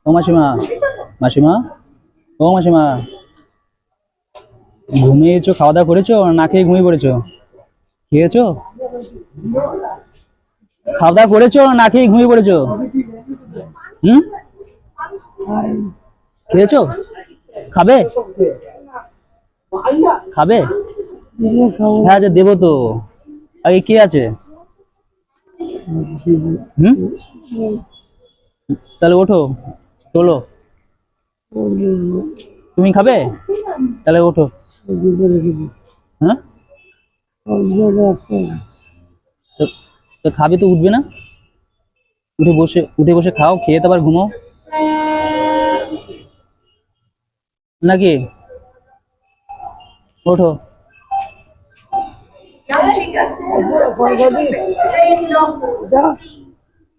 ও মাসিমা, মাসিমা, ও মাসিমা, ঘুমিয়েছো? খাওয়া দাওয়া করেছো না খেয়ে ঘুমিয়ে পড়েছো? খেয়েছো? খাওয়া দাওয়া করেছো না খেয়ে ঘুমিয়ে পড়েছো? হুম, খেয়েছো? খাবে? খাবে? হ্যাঁ, যে দেবো তো। আগে কে আছে? হুম, তাহলে ওঠো, তোলো। তুমি খাবে? তাহলে ওঠো। হ্যাঁ, তো তো খাবে তো, উঠবে না? উঠে বসে খাও, খেয়ে তো আবার ঘুমাও নাকি? ওঠো।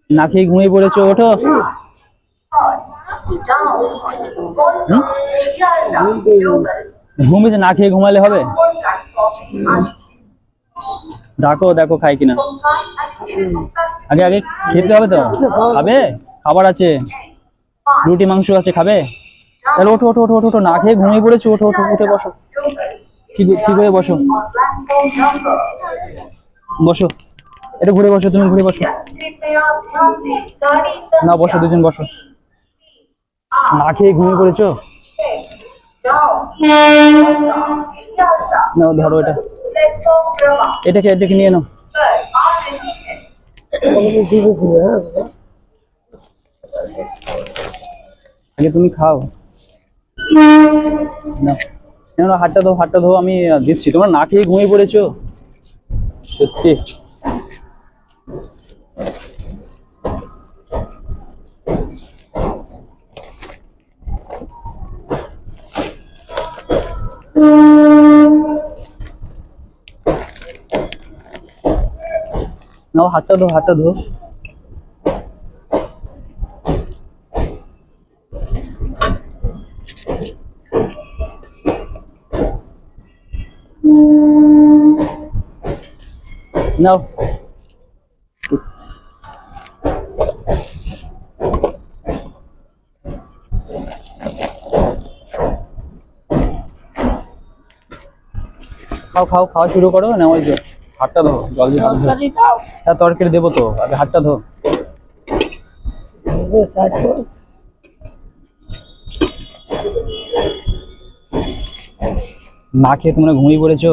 না খেয়ে ঘুমিয়ে পড়েছো, ওঠো। হুম? ঘুমিয়েছে, না খেয়ে ঘুমালে হবে? দেখো দেখো খাই কিনা। আগে আগে খেতে হবে তো। খাবে? খাবার আছে, রুটি মাংস আছে, খাবে? তাহলে ওঠো ওঠো ওঠো ওঠো ওঠো, না খেয়ে ঘুমিয়ে পড়েছো, ওঠো ওঠো, উঠে বসো। ঠিক ঠিক হয়ে বসো, বসো। এটা ঘুরে বসো, তুমি ঘুরে বসো। না, বসো, দুজন বসো। না খেয়ে ঘুমিয়ে পড়েছো? নাও ধরো এটা, এটাকে এটাকে নিয়ে নাও। আগে তুমি খাও। নাও, নাও, হাতটা ধো, হাতটা ধো, আমি দিচ্ছি। তোমরা না খেয়ে ঘুমিয়ে পড়েছো সত্যি। নাও, হাতটা ধো, হাতটা ধো। নাও, খাও খাও, খাওয়া শুরু করো। না, ওই যে হাতটা ধো, জল দিয়ে হাত ধো। হ্যাঁ, তরকারি দেবো তো, আগে হাতটা ধো। না খেয়ে তোমরা ঘুমিয়ে পড়েছো।